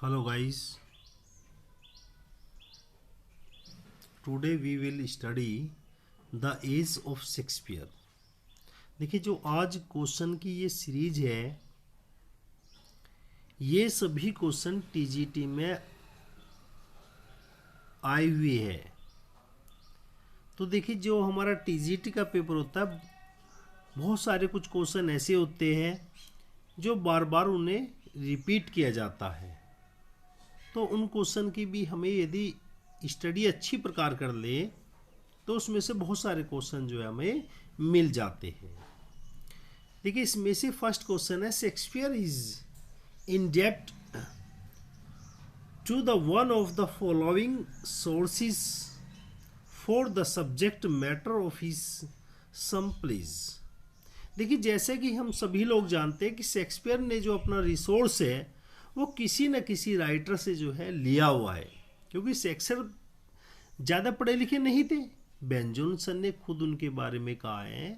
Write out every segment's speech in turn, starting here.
Hello guys, today we will study the age of Shakespeare। देखिए जो आज question की ये सीरीज है, ये सभी क्वेश्चन टीजीटी में आए हुए है। तो देखिए जो हमारा टीजीटी का पेपर होता है, बहुत सारे कुछ क्वेश्चन ऐसे होते हैं जो बार बार उन्हें रिपीट किया जाता है। तो उन क्वेश्चन की भी हमें यदि स्टडी अच्छी प्रकार कर ले तो उसमें से बहुत सारे क्वेश्चन जो है हमें मिल जाते हैं। देखिए इसमें से फर्स्ट क्वेश्चन है, Shakespeare is indebted to the one of the following sources for the subject matter of his some plays। देखिए जैसे कि हम सभी लोग जानते हैं कि शेक्सपियर ने जो अपना रिसोर्स है वो किसी न किसी राइटर से जो है लिया हुआ है, क्योंकि शेक्सपियर ज़्यादा पढ़े लिखे नहीं थे। बेन जॉनसन ने खुद उनके बारे में कहा है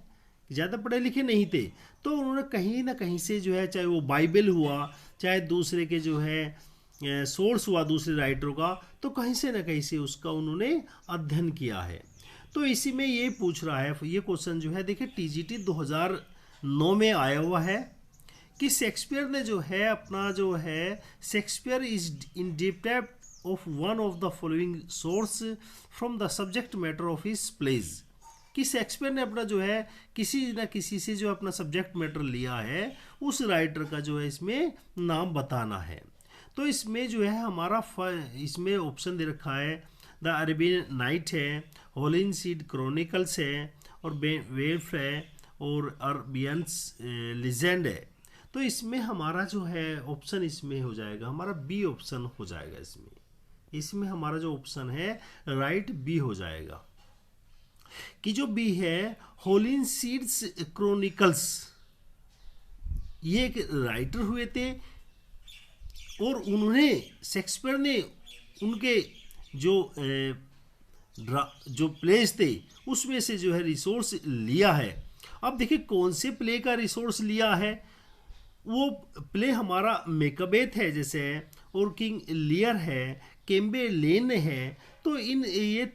कि ज़्यादा पढ़े लिखे नहीं थे, तो उन्होंने कहीं ना कहीं से जो है, चाहे वो बाइबल हुआ, चाहे दूसरे के जो है सोर्स हुआ दूसरे राइटरों का, तो कहीं से ना कहीं से उसका उन्होंने अध्ययन किया है। तो इसी में ये पूछ रहा है, ये क्वेश्चन जो है देखिए टीजीटी 2009 में आया हुआ है कि शेक्सपियर ने जो है अपना जो है Shakespeare is independent of one of the following source from the subject matter of his plays. कि शेक्सपियर ने अपना जो है किसी न किसी से जो अपना सब्जेक्ट मैटर लिया है, उस राइटर का जो है इसमें नाम बताना है। तो इसमें जो है हमारा इसमें ऑप्शन दे रखा है, द अरेबियन नाइट है, होलिन सीड क्रॉनिकल्स है, और वेल्फ है, और अरबियंस लिजेंड है। तो इसमें हमारा जो है ऑप्शन इसमें हो जाएगा, हमारा बी ऑप्शन हो जाएगा। इसमें हमारा जो ऑप्शन है राइट बी हो जाएगा, कि जो बी है होलिन सीड्स क्रॉनिकल्स, ये एक राइटर हुए थे और उन्होंने शेक्सपियर ने उनके जो प्लेस थे उसमें से जो है रिसोर्स लिया है। अब देखिए कौन से प्ले का रिसोर्स लिया है, वो प्ले हमारा मेकबेथ है जैसे है, और किंग लियर है, केम्बे लेन है। तो इन ये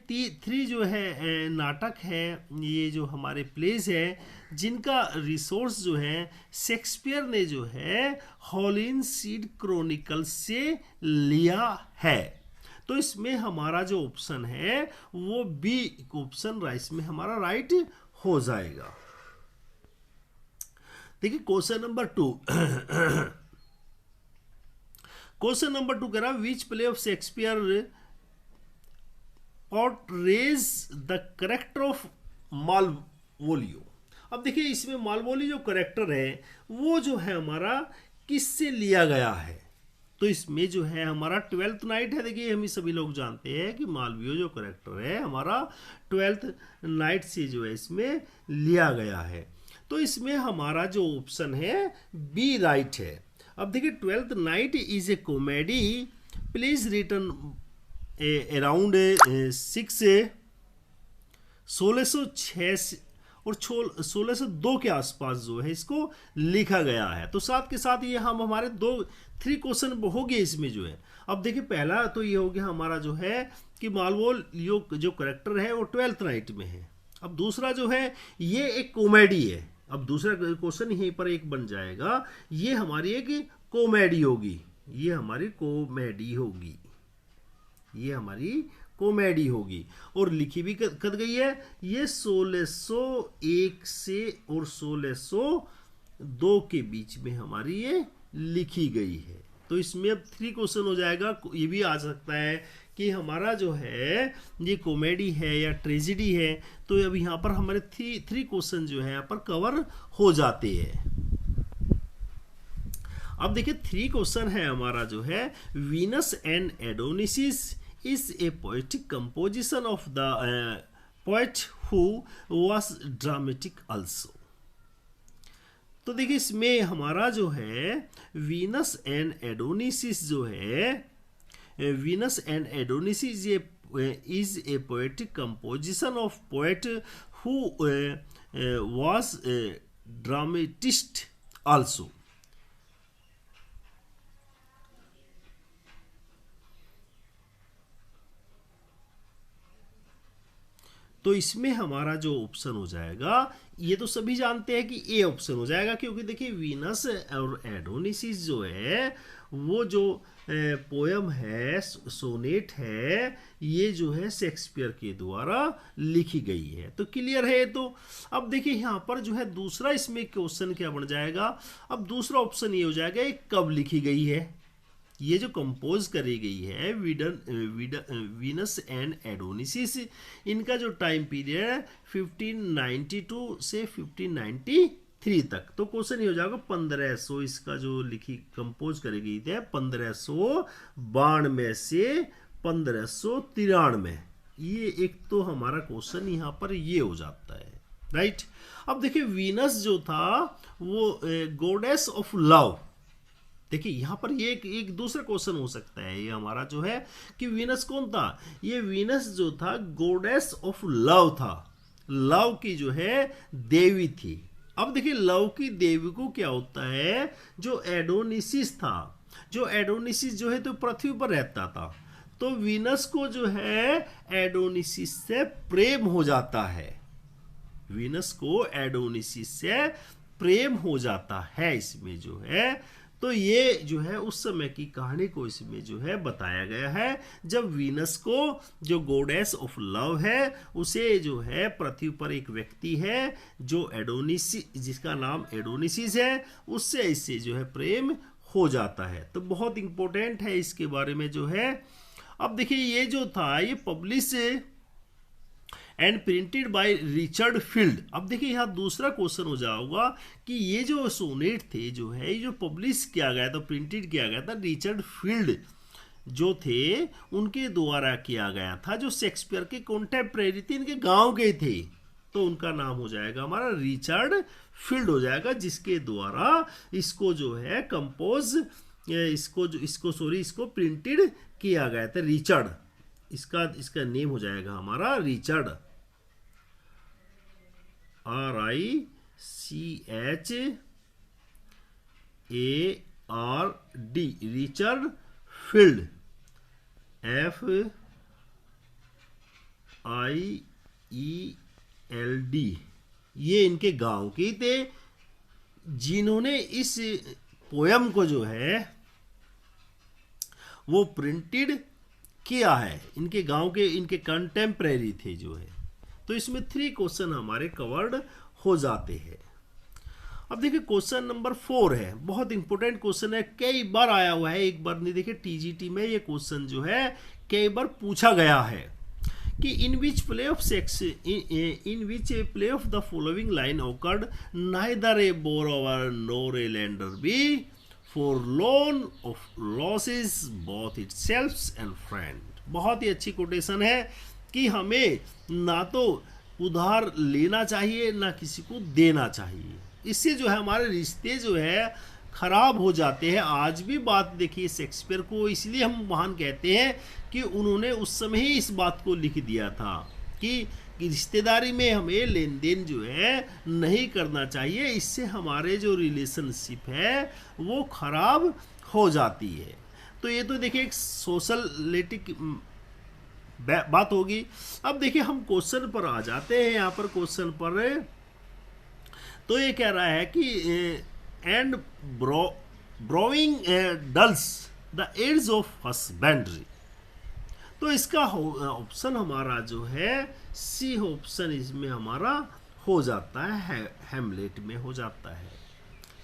थ्री जो है नाटक है, ये जो हमारे प्लेस है जिनका रिसोर्स जो है शेक्सपियर ने जो है हॉलिन सीड क्रॉनिकल से लिया है। तो इसमें हमारा जो ऑप्शन है वो बी ऑप्शन राइट में हमारा राइट हो जाएगा। देखिए क्वेश्चन नंबर 2 क्वेश्चन नंबर 2 कह रहा, which play of Shakespeare portrays the character of Malvolio. अब देखिए इसमें मालवोलियो जो करेक्टर है वो जो है हमारा किससे लिया गया है। तो इसमें जो है हमारा 12th नाइट है। देखिए हम सभी लोग जानते हैं कि मालवियो जो करेक्टर है हमारा 12th नाइट से जो है इसमें लिया गया है। तो इसमें हमारा जो ऑप्शन है बी राइट है। अब देखिए 12th night is a comedy please return around 1606 और 1602 के आसपास जो है इसको लिखा गया है। तो साथ के साथ ये हम हमारे 3 क्वेश्चन हो गए इसमें जो है। अब देखिए पहला तो ये हो गया हमारा जो है कि मालवोलियो जो करेक्टर है वो 12th नाइट में है। अब दूसरा जो है ये एक कॉमेडी है। अब दूसरा क्वेश्चन यहीं पर एक बन जाएगा, ये हमारी एक कॉमेडी होगी, ये हमारी कॉमेडी होगी, ये हमारी कॉमेडी होगी। और लिखी भी कद गई है ये 1601 से और 1602 के बीच में हमारी ये लिखी गई है। तो इसमें अब 3 क्वेश्चन हो जाएगा। ये भी आ सकता है कि हमारा जो है ये कॉमेडी है या ट्रेजिडी है। तो अब यहाँ पर हमारे 3 क्वेश्चन जो है यहाँ पर कवर हो जाते हैं। अब देखिए 3 क्वेश्चन है हमारा जो है, Venus and Adonis is a poetic composition of the poet who was dramatic also. तो देखिए इसमें हमारा जो है वीनस एंड एडोनिसिस जो है, Venus and Adonis is a poetic composition of poet who was dramatist also. तो इसमें हमारा जो ऑप्शन हो जाएगा, ये तो सभी जानते हैं कि ए ऑप्शन हो जाएगा, क्योंकि देखिए वीनस और एडोनिसिस जो है वो जो पोयम है, सोनेट है, ये जो है शेक्सपियर के द्वारा लिखी गई है। तो क्लियर है। तो अब देखिए यहाँ पर जो है दूसरा इसमें क्वेश्चन क्या बन जाएगा, अब दूसरा ऑप्शन ये हो जाएगा ये कब लिखी गई है। ये जो कंपोज करी गई है वीनस एंड एडोनिसिस, इनका जो टाइम पीरियड है 1592 से 1593 तक। तो क्वेश्चन ये हो जाएगा 1500, इसका जो लिखी कंपोज करी गई थी 1592 से 1593। ये एक तो हमारा क्वेश्चन यहाँ पर ये हो जाता है, राइट। अब देखिए वीनस जो था वो गॉडेस ऑफ लव, देखिए यहाँ पर ये एक दूसरा क्वेश्चन हो सकता है ये हमारा जो है कि वीनस कौन था। ये वीनस जो था गॉडेस ऑफ लव था, लव की जो है देवी थी। अब देखिए लव की देवी को क्या होता है, जो एडोनिसिस था, जो एडोनिसिस जो है तो पृथ्वी पर रहता था, तो वीनस को जो है एडोनिसिस से प्रेम हो जाता है, वीनस को एडोनिसिस से प्रेम हो जाता है इसमें जो है। तो ये जो है उस समय की कहानी को इसमें जो है बताया गया है, जब वीनस को जो गॉडेस ऑफ लव है उसे जो है पृथ्वी पर एक व्यक्ति है जो एडोनिसिस, जिसका नाम एडोनिसिस है, उससे इससे जो है प्रेम हो जाता है। तो बहुत इंपॉर्टेंट है इसके बारे में जो है। अब देखिए ये जो था ये publish and printed by Richard field. अब देखिए यहाँ दूसरा क्वेश्चन हो जाएगा कि ये जो सोनेट थे जो है ये जो पब्लिश किया गया था, प्रिंटेड किया गया था, रिचर्ड फील्ड जो थे उनके द्वारा किया गया था, जो शेक्सपियर के कॉन्टेम्परेरी थे, इनके गांव के थे, तो उनका नाम हो जाएगा हमारा रिचर्ड फील्ड हो जाएगा, जिसके द्वारा इसको जो है कंपोज इसको प्रिंटेड किया गया था। रिचर्ड इसका नेम हो जाएगा हमारा Richard, RICHARD, Richard field, FIELD। ये इनके गांव के थे जिन्होंने इस पोयम को जो है वो प्रिंटेड किया है, इनके गांव के, इनके कंटेम्परेरी थे जो है। तो इसमें 3 क्वेश्चन हमारे कवर्ड हो जाते हैं। अब देखिए क्वेश्चन नंबर 4 है, बहुत इंपॉर्टेंट क्वेश्चन है, कई बार आया हुआ है, एक बार नहीं, देखिए टीजीटी में ये क्वेश्चन जो है कई बार पूछा गया है कि in which play of the following line occurred neither a borrower nor a lender be forlorn of losses both itself and friend। बहुत ही अच्छी कोटेशन है कि हमें ना तो उधार लेना चाहिए ना किसी को देना चाहिए, इससे जो है हमारे रिश्ते जो है खराब हो जाते हैं। आज भी बात देखिए शेक्सपियर को इसलिए हम महान कहते हैं कि उन्होंने उस समय ही इस बात को लिख दिया था कि रिश्तेदारी में हमें लेन देन जो है नहीं करना चाहिए, इससे हमारे जो रिलेशनशिप है वो खराब हो जाती है। तो ये तो देखिए एक सोशलिटिक बात होगी। अब देखिए हम क्वेश्चन पर आ जाते हैं, यहाँ पर क्वेश्चन पर तो ये कह रहा है कि and borrowing dulls the edge of husbandry. तो इसका ऑप्शन हमारा जो है सी ऑप्शन इसमें हमारा हो जाता है, हैमलेट में हो जाता है,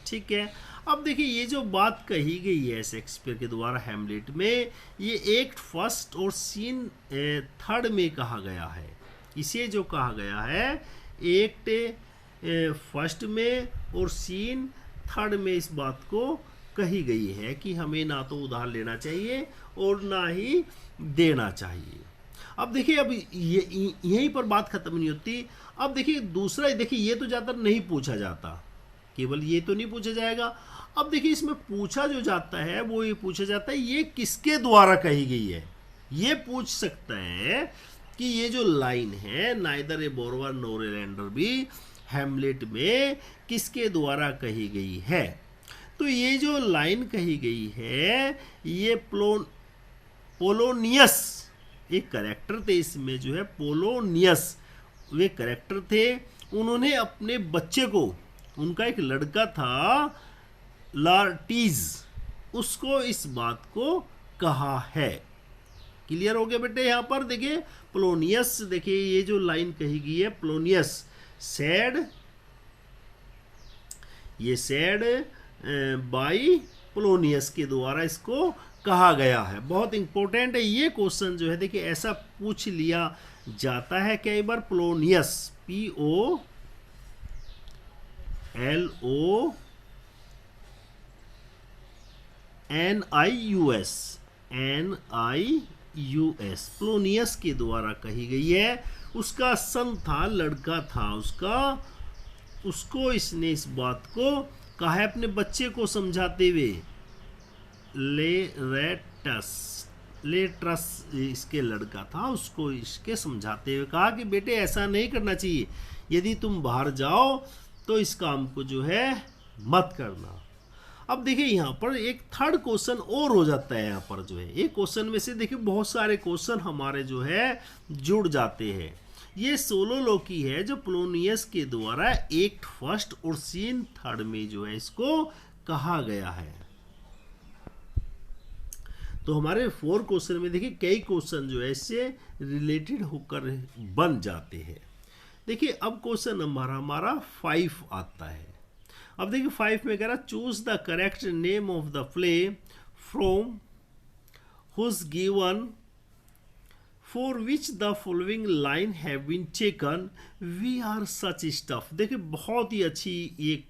ठीक है। अब देखिए ये जो बात कही गई है शेक्सपियर के द्वारा हैमलेट में, ये एक्ट फर्स्ट और सीन थर्ड में कहा गया है। इसे जो कहा गया है एक्ट फर्स्ट में और सीन थर्ड में इस बात को कही गई है कि हमें ना तो उधार लेना चाहिए और ना ही देना चाहिए। अब देखिए अब यहीं पर बात खत्म नहीं होती। अब देखिए दूसरा, देखिए ये तो ज़्यादातर नहीं पूछा जाता, केवल ये तो नहीं पूछा जाएगा। अब देखिए इसमें पूछा जो जाता है वो ये पूछा जाता है ये किसके द्वारा कही गई है। ये पूछ सकता है कि ये जो लाइन है neither a borrower nor a lender B Hamlet में किसके द्वारा कही गई है। तो ये जो लाइन कही गई है ये पोलोनियस, एक कैरेक्टर थे इसमें जो है पोलोनियस, वे कैरेक्टर थे, उन्होंने अपने बच्चे को, उनका एक लड़का था लार्टीज, उसको इस बात को कहा है। क्लियर हो गया बेटे? यहाँ पर देखिए पोलोनियस, देखिए ये जो लाइन कही गई है, पोलोनियस सैड, ये सैड बाई पोलोनियस के द्वारा इसको कहा गया है। बहुत इंपॉर्टेंट है ये क्वेश्चन जो है, देखिए ऐसा पूछ लिया जाता है कई बार। पोलोनियस POLONIUS पोलोनियस के द्वारा कही गई है। उसका सन था, लड़का था उसका, उसको इसने इस बात को कहा है अपने बच्चे को समझाते हुए। लेट्रस इसके लड़का था, उसको इसके समझाते हुए कहा कि बेटे ऐसा नहीं करना चाहिए, यदि तुम बाहर जाओ तो इस काम को जो है मत करना। अब देखिए यहाँ पर एक थर्ड क्वेश्चन और हो जाता है। यहाँ पर जो है एक क्वेश्चन में से देखिए बहुत सारे क्वेश्चन हमारे जो है जुड़ जाते हैं। ये सोलोलोकी है जो पोलोनियस के द्वारा एक्ट फर्स्ट और सीन थर्ड में जो है इसको कहा गया है। तो हमारे 4 क्वेश्चन में देखिए कई क्वेश्चन जो है इससे रिलेटेड होकर बन जाते हैं। देखिए अब क्वेश्चन नंबर हमारा 5 आता है। अब देखिए 5 में कह रहा choose the correct name of the play from whose given for which the following line have been taken, we are such stuff. देखिए बहुत ही अच्छी एक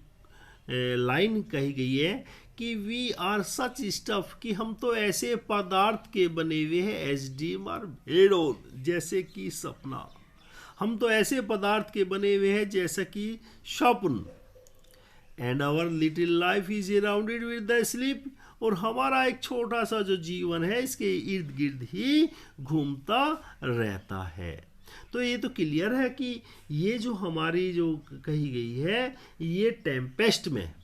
लाइन कही गई है कि वी आर सच स्टफ, कि हम तो ऐसे पदार्थ के बने हुए हैं, एसडीएम और भेड़ों, जैसे कि सपना। हम तो ऐसे पदार्थ के बने हुए हैं जैसा कि स्वप्न। And our little life is rounded with the sleep, और हमारा एक छोटा सा जो जीवन है इसके इर्द गिर्द ही घूमता रहता है। तो ये तो क्लियर है कि ये जो हमारी जो कही गई है ये टेम्पेस्ट में,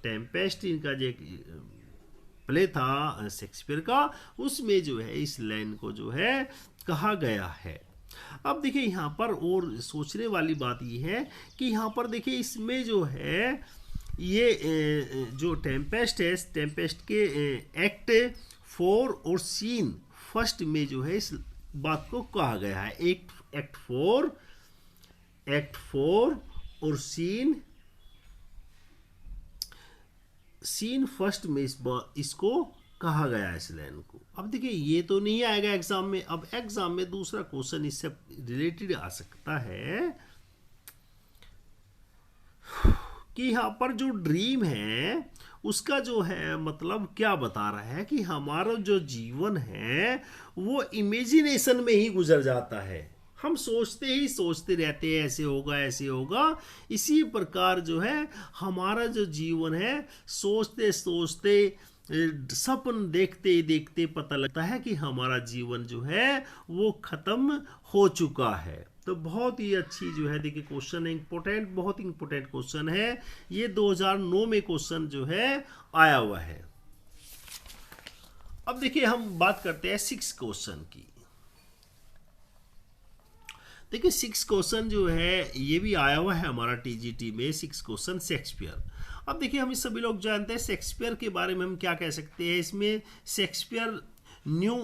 टेम्पेस्ट इनका जो प्ले था शेक्सपियर का, उसमें जो है इस लाइन को जो है कहा गया है। अब देखिए यहाँ पर और सोचने वाली बात ये है कि यहाँ पर देखिए इसमें जो है ये जो टेम्पेस्ट है, टेम्पेस्ट के एक्ट 4 और सीन फर्स्ट में जो है इस बात को कहा गया है। एक्ट 4 और सीन फर्स्ट में इसको कहा गया है इस लाइन को। अब देखिए ये तो नहीं आएगा एग्जाम में। अब एग्जाम में दूसरा क्वेश्चन इससे रिलेटेड आ सकता है कि यहाँ पर जो ड्रीम है उसका जो है मतलब क्या बता रहा है कि हमारा जो जीवन है वो इमेजिनेशन में ही गुजर जाता है। हम सोचते रहते हैं ऐसे होगा ऐसे होगा। इसी प्रकार जो है हमारा जो जीवन है सोचते सोचते सपन देखते देखते पता लगता है कि हमारा जीवन जो है वो खत्म हो चुका है। तो बहुत ही अच्छी जो है देखिए क्वेश्चन है, इंपॉर्टेंट, बहुत इंपॉर्टेंट क्वेश्चन है ये। 2009 में क्वेश्चन जो है आया हुआ है। अब देखिए हम बात करते हैं 6 क्वेश्चन की। देखिए 6 क्वेश्चन जो है ये भी आया हुआ है हमारा टीजीटी में। 6 क्वेश्चन शेक्सपियर। अब देखिए हम सभी लोग जानते हैं शेक्सपियर के बारे में हम क्या कह सकते हैं। इसमें Shakespeare new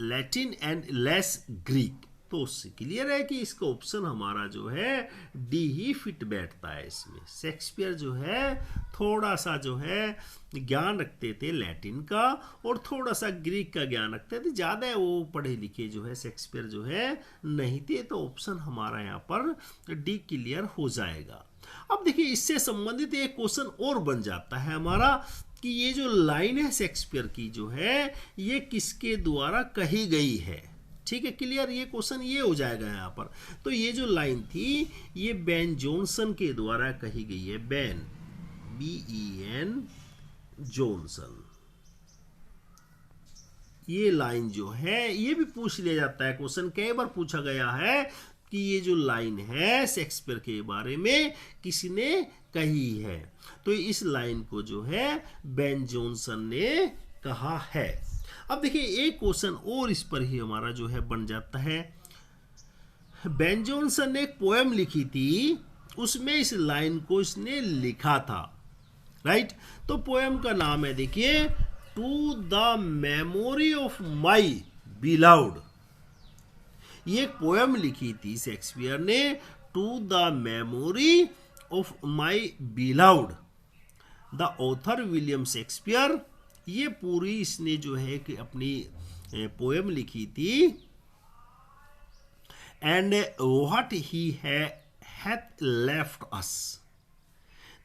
Latin and less Greek, तो उससे क्लियर है कि इसका ऑप्शन हमारा जो है डी ही फिट बैठता है इसमें। शेक्सपियर जो है थोड़ा सा जो है ज्ञान रखते थे लैटिन का और थोड़ा सा ग्रीक का ज्ञान रखते थे, ज़्यादा वो पढ़े लिखे जो है शेक्सपियर जो है नहीं थे। तो ऑप्शन हमारा यहाँ पर डी क्लियर हो जाएगा। अब देखिए इससे संबंधित एक क्वेश्चन और बन जाता है हमारा कि ये जो लाइन है शेक्सपियर की जो है ये किसके द्वारा कही गई है। ठीक है, क्लियर, ये क्वेश्चन ये हो जाएगा यहाँ पर। तो ये जो लाइन थी ये बेन जॉनसन के द्वारा कही गई है। Ben BEN Johnson. ये लाइन जो है ये भी पूछ लिया जाता है, क्वेश्चन कई बार पूछा गया है कि ये जो लाइन है शेक्सपियर के बारे में किसने कही है। तो इस लाइन को जो है बेन जॉनसन ने कहा है। अब देखिए एक क्वेश्चन और इस पर ही हमारा जो है बन जाता है बेन जॉनसन ने एक पोएम लिखी थी, उसमें इस लाइन को इसने लिखा था, राइट। तो पोएम का नाम है, देखिए, to the memory of my beloved. ये एक पोएम लिखी थी शेक्सपियर ने, to the memory of my beloved. The author William Shakespeare. ये पूरी इसने जो है कि अपनी पोएम लिखी थी, and what he hath left अस।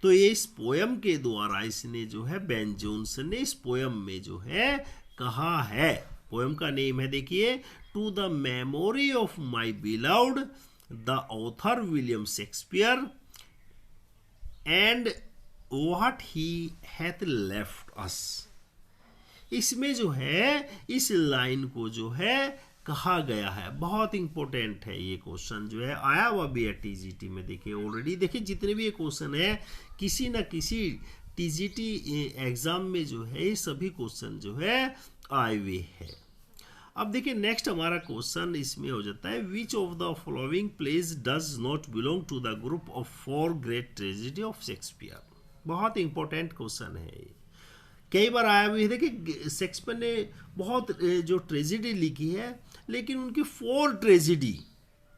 तो ये इस पोएम के द्वारा इसने जो है, बेन जॉनसन ने इस पोएम में जो है कहा है, पोएम का नेम है, देखिए, to the memory of my beloved, the author William Shakespeare, and what he hath left us. इसमें जो है इस लाइन को जो है कहा गया है। बहुत इंपॉर्टेंट है ये क्वेश्चन, जो है आया हुआ भी है टीजीटी में। देखिए ऑलरेडी, देखिए जितने भी ये क्वेश्चन है किसी ना किसी टीजीटी एग्जाम में जो है ये सभी क्वेश्चन जो है आए हुए है। अब देखिए नेक्स्ट हमारा क्वेश्चन इसमें हो जाता है, which of the following plays does not belong to the group of 4 great tragedy of Shakespeare. बहुत इंपॉर्टेंट क्वेश्चन है ये, कई बार आया हुआ है। देखिए शेक्सपियर ने बहुत जो ट्रेजेडी लिखी है, लेकिन उनकी 4 ट्रेजेडी,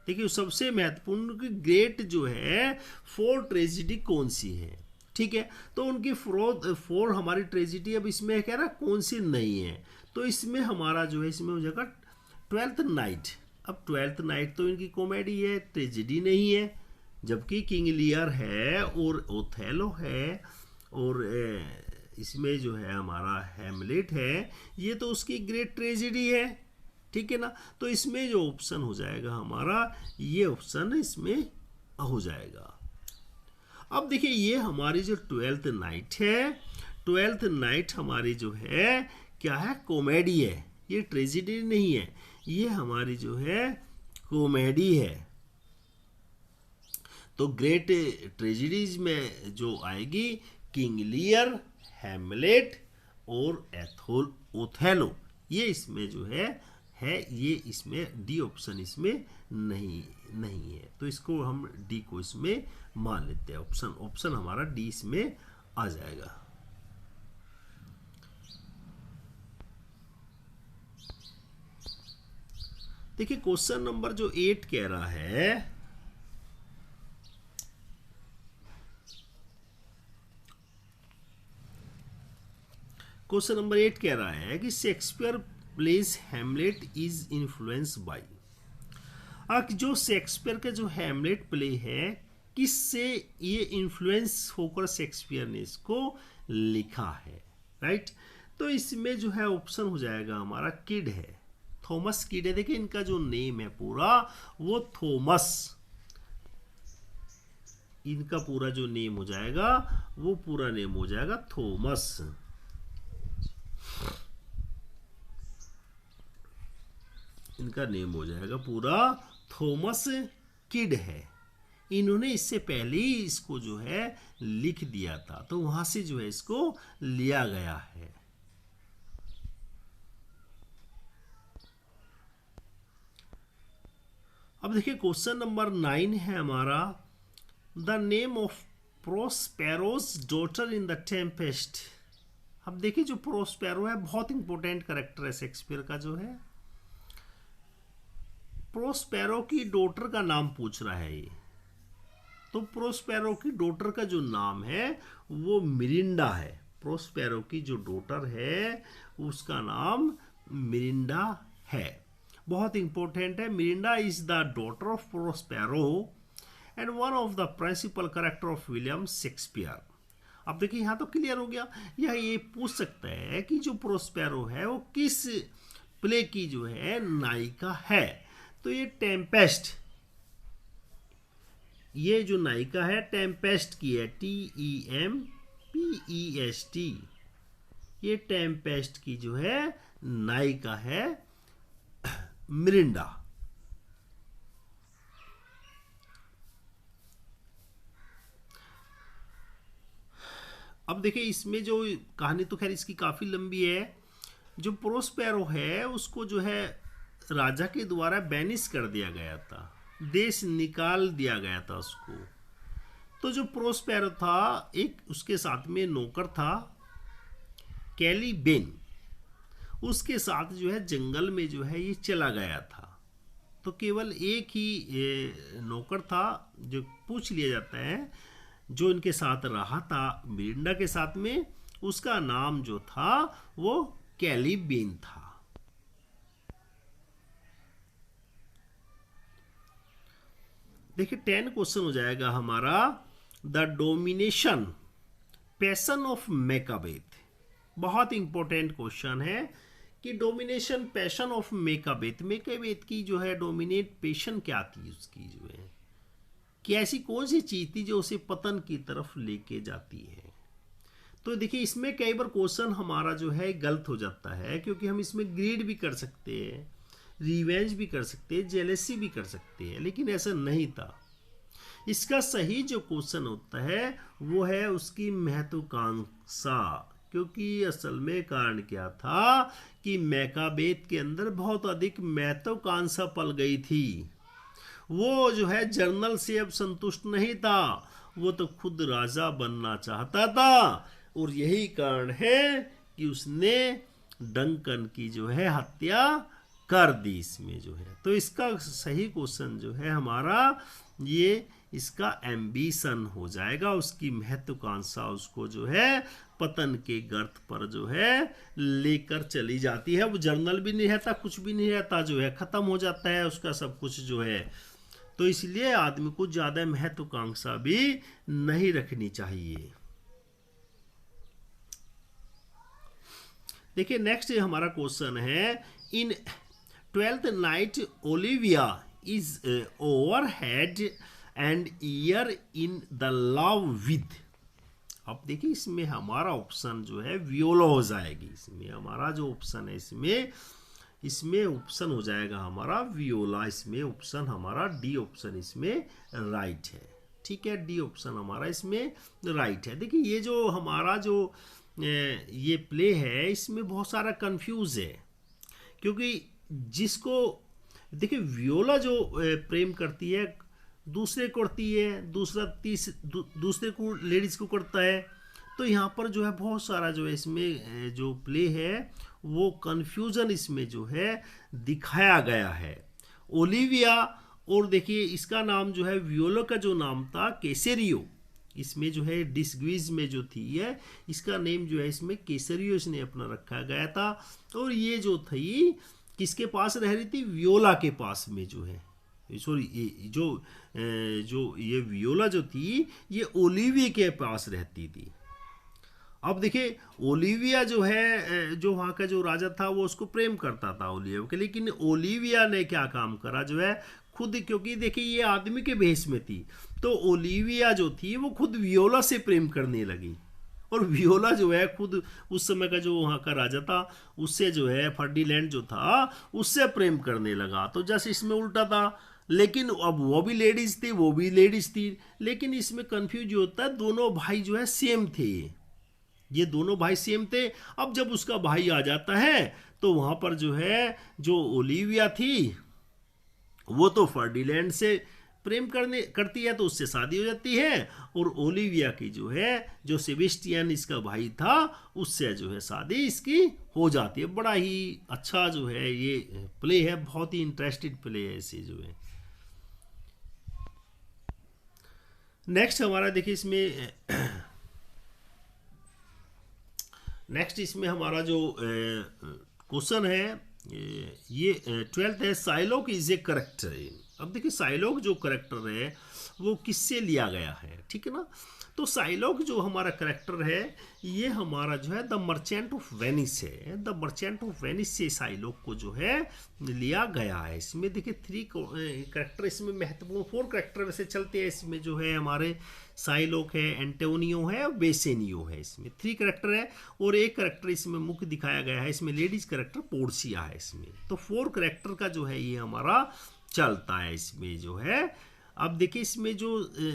देखिए सबसे महत्वपूर्ण उनकी ग्रेट जो है 4 ट्रेजेडी कौन सी है, ठीक है। तो उनकी 4 हमारी ट्रेजेडी अब इसमें कह रहा कौन सी नहीं है, तो इसमें हमारा जो है इसमें हो जाएगा ट्वेल्थ नाइट। अब ट्वेल्थ नाइट तो इनकी कॉमेडी है, ट्रेजेडी नहीं है, जबकि किंग लियर है और ओथेलो है, और इसमें जो है हमारा हैमलेट है, ये तो उसकी ग्रेट ट्रेजेडी है, ठीक है ना। तो इसमें जो ऑप्शन हो जाएगा हमारा, ये ऑप्शन इसमें हो जाएगा। अब देखिए ये हमारी जो ट्वेल्थ नाइट है, ट्वेल्थ नाइट हमारी जो है क्या है, कॉमेडी है, ये ट्रेजेडी नहीं है, ये हमारी जो है कॉमेडी है। तो ग्रेट ट्रेजेडीज में जो आएगी किंग लियर, हैमलेट और ओथेलो, ये इसमें जो है ये इसमें डी ऑप्शन इसमें नहीं है, तो इसको हम डी को इसमें मान लेते हैं। ऑप्शन हमारा डी इसमें आ जाएगा। देखिए क्वेश्चन नंबर जो 8 कह रहा है, क्वेश्चन नंबर 8 कह रहा है कि Shakespeare place Hamlet is influence by. जो शेक्सपियर का जो हैमलेट प्ले है, किससे ये इन्फ्लुएंस होकर शेक्सपियर ने इसको लिखा है, राइट। तो इसमें जो है ऑप्शन हो जाएगा हमारा किड है, थॉमस किड है। देखिए इनका जो नेम है पूरा वो थॉमस, इनका पूरा जो नेम हो जाएगा वो पूरा नेम हो जाएगा थॉमस। इनका नेम हो जाएगा पूरा थॉमस किड है। इन्होंने इससे पहले ही इसको जो है लिख दिया था, तो वहां से जो है इसको लिया गया है। अब देखिए क्वेश्चन नंबर 9 है हमारा, the name of Prospero's daughter in the Tempest. अब देखिए जो प्रोस्पेरो है बहुत इंपॉर्टेंट कैरेक्टर है शेक्सपियर का, जो है प्रोस्पेरो की डॉटर का नाम पूछ रहा है ये। तो प्रोस्पेरो की डॉटर का जो नाम है वो मिरिंडा है। प्रोस्पेरो की जो डॉटर है उसका नाम मिरिंडा है, बहुत इंपॉर्टेंट है। Miranda is the daughter of Prospero and one of the principal character of William Shakespeare. अब देखिए यहाँ तो क्लियर हो गया। यह ये पूछ सकता है कि जो प्रोस्पेरो है वो किस प्ले की जो है नायिका है, तो ये टेम्पेस्ट, ये जो नायिका है टेम्पेस्ट की है, TEMPEST, ये टेम्पेस्ट की जो है नायिका है मिरिंडा। अब देखिए इसमें जो कहानी तो खैर इसकी काफी लंबी है। जो प्रोस्पेरो है उसको जो है राजा के द्वारा बैनिश कर दिया गया था, देश निकाल दिया गया था उसको। तो जो प्रोस्पेरो था, एक उसके साथ में नौकर था कैलिबेन, उसके साथ जो है जंगल में जो है ये चला गया था। तो केवल एक ही नौकर था जो पूछ लिया जाता है, जो इनके साथ रहा था मिरिंडा के साथ में, उसका नाम जो था वो कैलिबेन था। देखिए 10 क्वेश्चन हो जाएगा हमारा। द डोमिनेशन पैशन ऑफ मैकाबेथ, बहुत इंपॉर्टेंट क्वेश्चन है कि डोमिनेशन पैशन ऑफ मैकाबेथ, मैकाबेथ की जो है डोमिनेट पैशन क्या थी उसकी, जो है कि ऐसी कौन सी चीज थी जो उसे पतन की तरफ लेके जाती है। तो देखिए इसमें कई बार क्वेश्चन हमारा जो है गलत हो जाता है, क्योंकि हम इसमें ग्रीड भी कर सकते हैं, रिवेंज भी कर सकते हैं, जेलेसी भी कर सकते हैं, लेकिन ऐसा नहीं था। इसका सही जो क्वेश्चन होता है वो है उसकी महत्वाकांक्षा, क्योंकि असल में कारण क्या था कि मैकाबेथ के अंदर बहुत अधिक महत्वाकांक्षा पल गई थी। वो जो है जर्नल से अब संतुष्ट नहीं था, वो तो खुद राजा बनना चाहता था, और यही कारण है कि उसने डंकन की जो है हत्या कर दी इसमें जो है। तो इसका सही क्वेश्चन जो है हमारा ये इसका एम्बिशन हो जाएगा, उसकी महत्वाकांक्षा उसको जो है पतन के गर्त पर जो है लेकर चली जाती है। वो जर्नल भी नहीं रहता, कुछ भी नहीं रहता, जो है खत्म हो जाता है उसका सब कुछ जो है। तो इसलिए आदमी को ज्यादा महत्वाकांक्षा भी नहीं रखनी चाहिए। देखिए नेक्स्ट हमारा क्वेश्चन है, इन 12th night Olivia is over head and year in the love with. अब देखिए इसमें हमारा ऑप्शन जो है वियोला हो जाएगी। इसमें हमारा जो ऑप्शन है इसमें ऑप्शन हो जाएगा हमारा वियोला। इसमें ऑप्शन हमारा डी ऑप्शन इसमें राइट है। ठीक है, डी ऑप्शन हमारा इसमें राइट है। देखिए ये जो हमारा जो ये प्ले है इसमें बहुत सारा कंफ्यूज है, क्योंकि जिसको देखिए वियोला जो प्रेम करती है दूसरे को करती है, दूसरे को लेडीज को करता है। तो यहाँ पर जो है बहुत सारा जो है इसमें जो प्ले है वो कंफ्यूजन इसमें जो है दिखाया गया है। ओलिविया, और देखिए इसका नाम जो है वियोला का जो नाम था केसरियो, इसमें जो है डिस्ग्वीज में जो थी है इसका नेम जो है इसमें केसरियो इसने अपना रखा गया था। और ये जो थी किसके पास रह रही थी, वियोला के पास में जो है, सॉरी जो ये वियोला जो थी ये ओलिविया के पास रहती थी। अब देखिए ओलिविया जो है जो वहाँ का जो राजा था वो उसको प्रेम करता था ओलिविया के, लेकिन ओलिविया ने क्या काम करा जो है खुद, क्योंकि देखिए ये आदमी के भेष में थी, तो ओलिविया जो थी वो खुद वियोला से प्रेम करने लगी। और वियोला जो है खुद उस समय का जो वहाँ का राजा था उससे जो है फर्डिनैंड जो था उससे प्रेम करने लगा। तो जैसे इसमें उल्टा था, लेकिन अब वो भी लेडीज थी वो भी लेडीज थी, लेकिन इसमें कंफ्यूज होता है दोनों भाई जो है सेम थे, ये दोनों भाई सेम थे। अब जब उसका भाई आ जाता है तो वहां पर जो है जो ओलिविया थी वो तो फर्डिनैंड से प्रेम करती है तो उससे शादी हो जाती है, और ओलिविया की जो है जो सेबेस्टियन इसका भाई था उससे जो है शादी इसकी हो जाती है। बड़ा ही अच्छा जो है ये प्ले है, बहुत ही इंटरेस्टेड प्ले है इसे जो है। नेक्स्ट हमारा देखिए इसमें नेक्स्ट इसमें हमारा जो क्वेश्चन है ये 12th है, साइलोक इज ए करेक्टर। अब देखिए साइलोक जो करेक्टर है वो किससे लिया गया है, ठीक है ना। तो साइलोक जो हमारा करेक्टर है ये हमारा जो है द मर्चेंट ऑफ वेनिस है। द मर्चेंट ऑफ वेनिस से साइलोक को जो है लिया गया है। इसमें देखिए 3 करेक्टर इसमें महत्वपूर्ण, 4 करेक्टर वैसे चलते हैं इसमें जो है हमारे साइलोक है, एंटोनियो है और बेसेनियो है। इसमें 3 करेक्टर है और एक करेक्टर इसमें मुख्य दिखाया गया है, इसमें लेडीज करेक्टर पोर्सिया है इसमें। तो 4 करेक्टर का जो है ये हमारा चलता है इसमें जो है। अब देखिए इसमें जो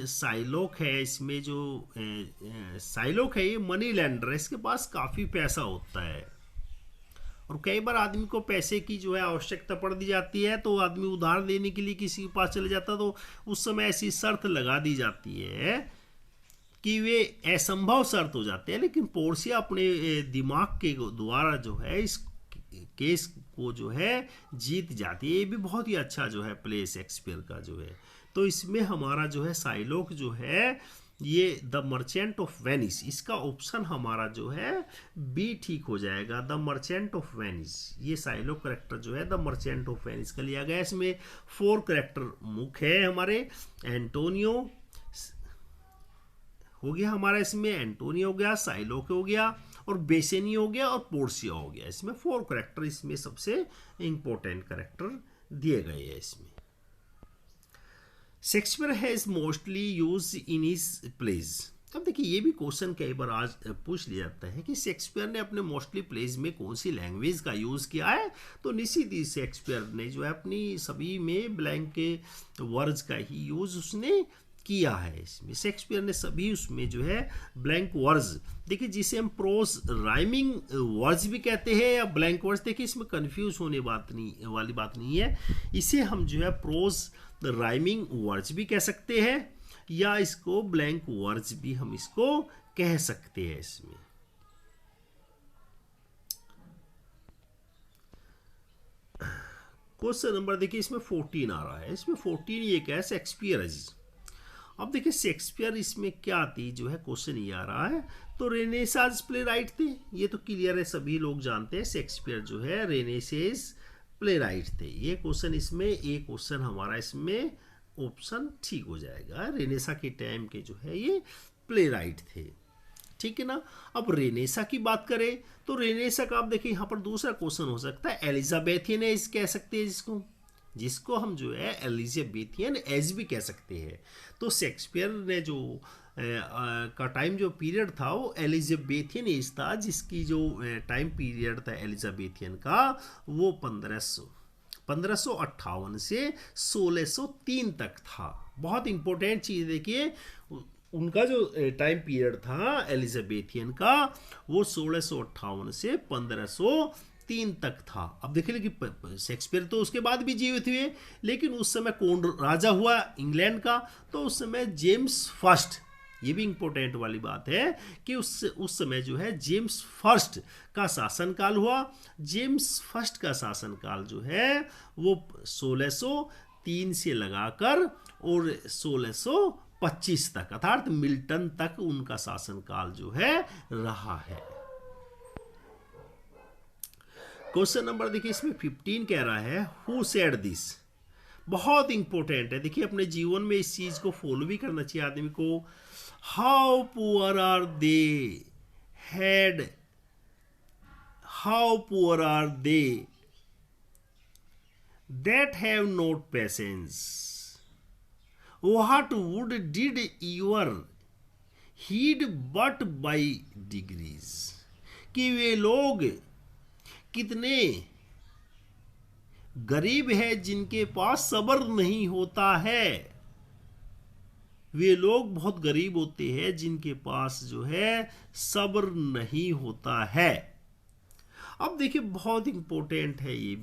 साइलोक है, इसमें जो साइलोक है ये मनी लैंडर है, इसके पास काफ़ी पैसा होता है और कई बार आदमी को पैसे की जो है आवश्यकता पड़ दी जाती है, तो आदमी उधार देने के लिए किसी के पास चले जाता है, तो उस समय ऐसी शर्त लगा दी जाती है कि वे असंभव शर्त हो जाते हैं, लेकिन पोर्शिया अपने दिमाग के द्वारा जो है इस केस को जो है जीत जाती है। ये भी बहुत ही अच्छा जो है प्ले शेक्सपियर का जो है। तो इसमें हमारा जो है साइलोक जो है ये द मर्चेंट ऑफ वेनिस, इसका ऑप्शन हमारा जो है बी ठीक हो जाएगा, द मर्चेंट ऑफ वेनिस। ये साइलोक करेक्टर जो है द मर्चेंट ऑफ वेनिस का लिया गया। इसमें 4 करेक्टर मुख्य है हमारे। एंटोनियो हो गया हमारा, इसमें एंटोनियो हो गया, साइलोक हो गया और बेसेनी हो गया और पोर्शिया हो गया। इसमें 4 करेक्टर इसमें सबसे इंपॉर्टेंट करेक्टर दिए गए हैं इसमें। Shakespeare has mostly use in his plays. अब देखिए ये भी क्वेश्चन कई बार आज पूछ लिया जाता है कि शेक्सपियर ने अपने मोस्टली प्लेज में कौन सी लैंग्वेज का यूज़ किया है। तो निश्चित ही शेक्सपियर ने जो है अपनी सभी में ब्लैंक के वर्ड्स का ही यूज उसने किया है। इसमें शेक्सपियर ने सभी उसमें जो है ब्लैंक वर्ड्स, देखिए जिसे हम प्रोज राइमिंग वर्ड्स भी कहते हैं या ब्लैंक वर्ड्स, देखिए इसमें कंफ्यूज होने वाली बात नहीं है। इसे हम जो है प्रोज राइमिंग वर्ड्स भी कह सकते हैं या इसको ब्लैंक वर्ड्स भी हम इसको कह सकते हैं। इसमें क्वेश्चन नंबर देखिए इसमें 14 आ रहा है। इसमें 14 ये क्या है, शेक्सपियर। अब देखिए शेक्सपियर इसमें क्या थी जो है क्वेश्चन ये आ रहा है। तो रेनेसांस प्ले राइट थे, ये तो क्लियर है, सभी लोग जानते हैं शेक्सपियर जो है रेनेसांस प्ले राइट थे। ये क्वेश्चन इसमें एक क्वेश्चन हमारा इसमें ऑप्शन ठीक हो जाएगा। रेनेसा के टाइम के जो है ये प्ले राइट थे, ठीक है ना। अब रेनेसा की बात करें तो रेनेसा का आप देखिए यहाँ पर दूसरा क्वेश्चन हो सकता है एलिजाबेथियन एज कह सकते हैं जिसको हम जो है एलिजाबेथियन एज भी कह सकते हैं। तो शेक्सपियर ने जो का टाइम जो पीरियड था वो एलिजाबेथियन एज था, जिसकी जो टाइम पीरियड था एलिजाबेथियन का वो 1558 से 1603 तक था। बहुत इंपॉर्टेंट चीज़ देखिए, उनका जो टाइम पीरियड था एलिजाबेथियन का वो 1658 से 1503 तक था। अब देखिए लेकिन शेक्सपियर तो उसके बाद भी जीवित हुए, लेकिन उस समय कौन राजा हुआ इंग्लैंड का, तो उस समय जेम्स फर्स्ट। ये भी इंपॉर्टेंट वाली बात है कि उस समय जो है जेम्स फर्स्ट का शासनकाल हुआ। जेम्स फर्स्ट का शासनकाल जो है वो 1603 से लगाकर और 1625 तक अर्थात मिल्टन तक उनका शासनकाल जो है रहा है। क्वेश्चन नंबर देखिए इसमें 15 कह रहा है हु सेड दिस। बहुत इंपॉर्टेंट है, देखिए अपने जीवन में इस चीज को फॉलो भी करना चाहिए आदमी को। How poor are they had, how poor are they that have not patience, what would did your heed but by degrees. कि वे लोग कितने गरीब है जिनके पास सब्र नहीं होता है। वे लोग बहुत गरीब होते हैं जिनके पास जो है सब्र नहीं होता है। अब देखिए बहुत इंपॉर्टेंट है ये